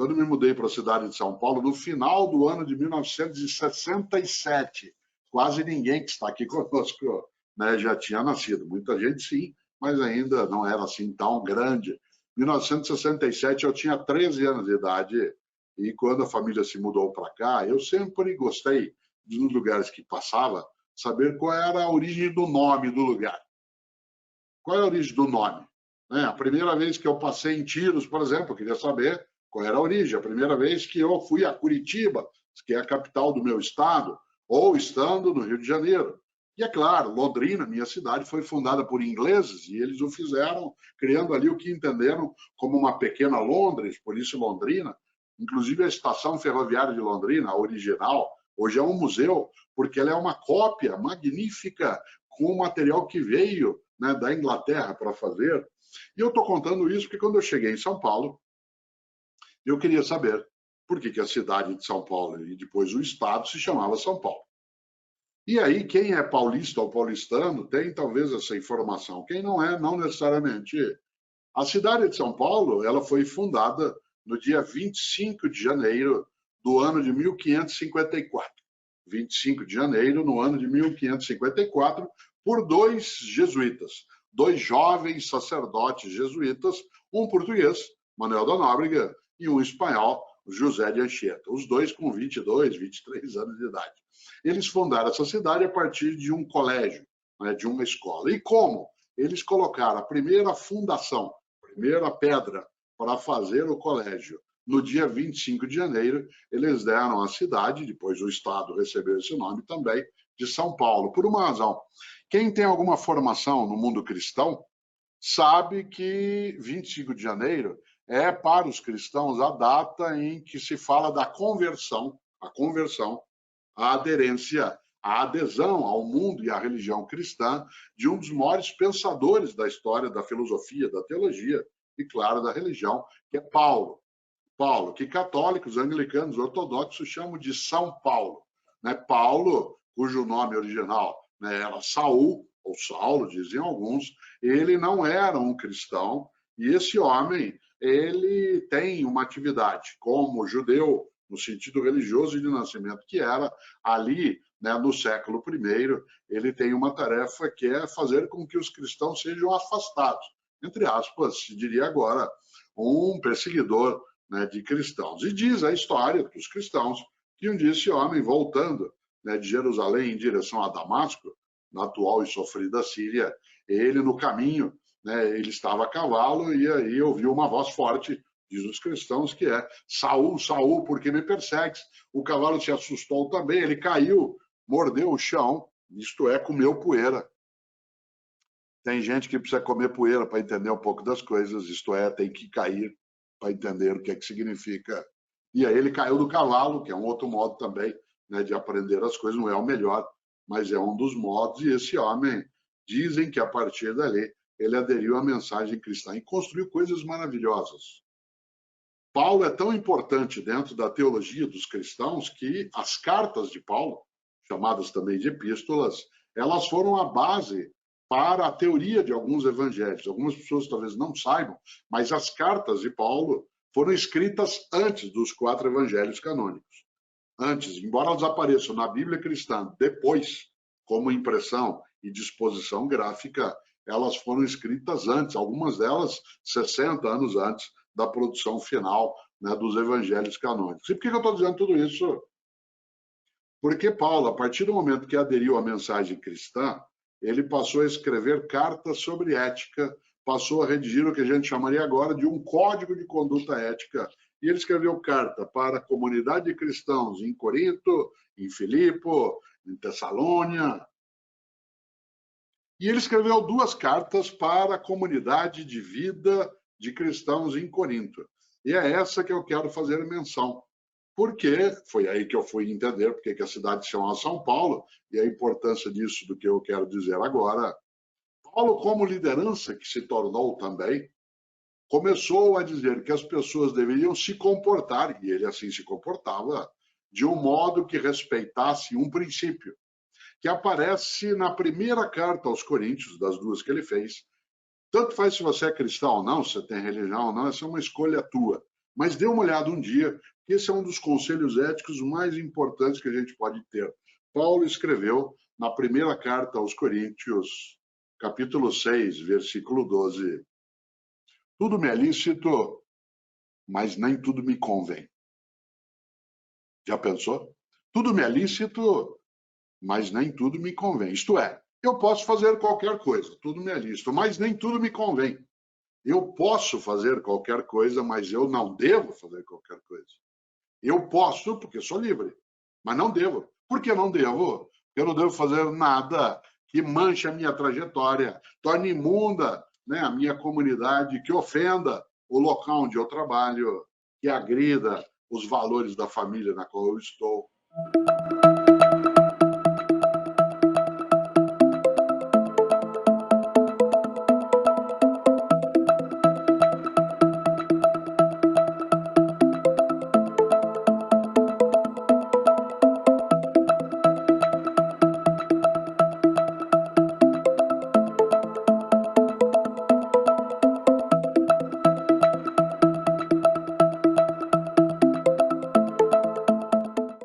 quando me mudei para a cidade de São Paulo, no final do ano de 1967. Quase ninguém que está aqui conosco, né, já tinha nascido. Muita gente sim, mas ainda não era assim tão grande. Em 1967 eu tinha 13 anos de idade e quando a família se mudou para cá, eu sempre gostei, nos lugares que passava, saber qual era a origem do nome do lugar. Qual é a origem do nome? A primeira vez que eu passei em Tiros, por exemplo, eu queria saber qual era a origem. A primeira vez que eu fui a Curitiba, que é a capital do meu estado, ou estando no Rio de Janeiro. E é claro, Londrina, minha cidade, foi fundada por ingleses e eles o fizeram criando ali o que entenderam como uma pequena Londres, por isso Londrina. Inclusive a estação ferroviária de Londrina, a original, hoje é um museu, porque ela é uma cópia magnífica com o material que veio, né, da Inglaterra para fazer. E eu estou contando isso porque quando eu cheguei em São Paulo, eu queria saber por que a cidade de São Paulo e depois o estado se chamava São Paulo. E aí, quem é paulista ou paulistano tem talvez essa informação. Quem não é, não necessariamente. A cidade de São Paulo, ela foi fundada no dia 25 de janeiro do ano de 1554. 25 de janeiro, no ano de 1554, por dois jesuítas, dois jovens sacerdotes jesuítas, um português, Manuel da Nóbrega, e um espanhol, José de Anchieta, os dois com 22, 23 anos de idade. Eles fundaram essa cidade a partir de um colégio, né, de uma escola. E como? Eles colocaram a primeira fundação, a primeira pedra para fazer o colégio. No dia 25 de janeiro, eles deram a cidade, depois o estado recebeu esse nome também, de São Paulo, por uma razão. Quem tem alguma formação no mundo cristão sabe que 25 de janeiro é, para os cristãos, a data em que se fala da conversão, a aderência, a adesão ao mundo e à religião cristã de um dos maiores pensadores da história da filosofia, da teologia e, claro, da religião, que é Paulo. Paulo, que católicos, anglicanos, ortodoxos chamam de São Paulo. Né? Paulo, cujo nome original, né, era Saul, ou Saulo, diziam alguns, ele não era um cristão, e esse homem, ele tem uma atividade como judeu, no sentido religioso e de nascimento, que era ali, né, no século I, ele tem uma tarefa que é fazer com que os cristãos sejam afastados, entre aspas, se diria agora, um perseguidor, né, de cristãos. E diz a história dos cristãos que um dia esse homem, voltando, né, de Jerusalém em direção a Damasco, na atual e sofrida Síria, ele no caminho, né, ele estava a cavalo e aí ouviu uma voz forte, diz os cristãos, que é: Saul, Saul, por que me persegues? O cavalo se assustou também, ele caiu, mordeu o chão, isto é, comeu poeira. Tem gente que precisa comer poeira para entender um pouco das coisas, isto é, tem que cair para entender o que é que significa. E aí ele caiu do cavalo, que é um outro modo também, né, de aprender as coisas, não é o melhor, mas é um dos modos, e esse homem, dizem que a partir dali, ele aderiu à mensagem cristã e construiu coisas maravilhosas. Paulo é tão importante dentro da teologia dos cristãos que as cartas de Paulo, chamadas também de epístolas, elas foram a base para a teoria de alguns evangelhos. Algumas pessoas talvez não saibam, mas as cartas de Paulo foram escritas antes dos 4 evangelhos canônicos. Antes, embora elas apareçam na Bíblia cristã depois, como impressão e disposição gráfica, elas foram escritas antes, algumas delas 60 anos antes da produção final, né, dos evangelhos canônicos. E por que eu estou dizendo tudo isso? Porque Paulo, a partir do momento que aderiu à mensagem cristã, ele passou a escrever cartas sobre ética, passou a redigir o que a gente chamaria agora de um código de conduta ética. E ele escreveu carta para a comunidade de cristãos em Corinto, em Filipo, em Tessalônia. E ele escreveu 2 cartas para a comunidade de vida de cristãos em Corinto. E é essa que eu quero fazer menção. Porque foi aí que eu fui entender porque que a cidade se chama São Paulo e a importância disso do que eu quero dizer agora. Paulo, como liderança que se tornou também, começou a dizer que as pessoas deveriam se comportar, e ele assim se comportava, de um modo que respeitasse um princípio, que aparece na primeira carta aos Coríntios, das 2 que ele fez. Tanto faz se você é cristão ou não, se você tem religião ou não, essa é uma escolha tua. Mas dê uma olhada um dia, que esse é um dos conselhos éticos mais importantes que a gente pode ter. Paulo escreveu na primeira carta aos Coríntios, capítulo 6, versículo 12: tudo me é lícito, mas nem tudo me convém. Já pensou? Tudo me é lícito, mas nem tudo me convém. Isto é, eu posso fazer qualquer coisa, tudo me é lícito, mas nem tudo me convém. Eu posso fazer qualquer coisa, mas eu não devo fazer qualquer coisa. Eu posso, porque sou livre, mas não devo. Por que não devo? Porque eu não devo fazer nada que manche a minha trajetória, torne imunda, né, a minha comunidade, que ofenda o local onde eu trabalho, que agrida os valores da família na qual eu estou.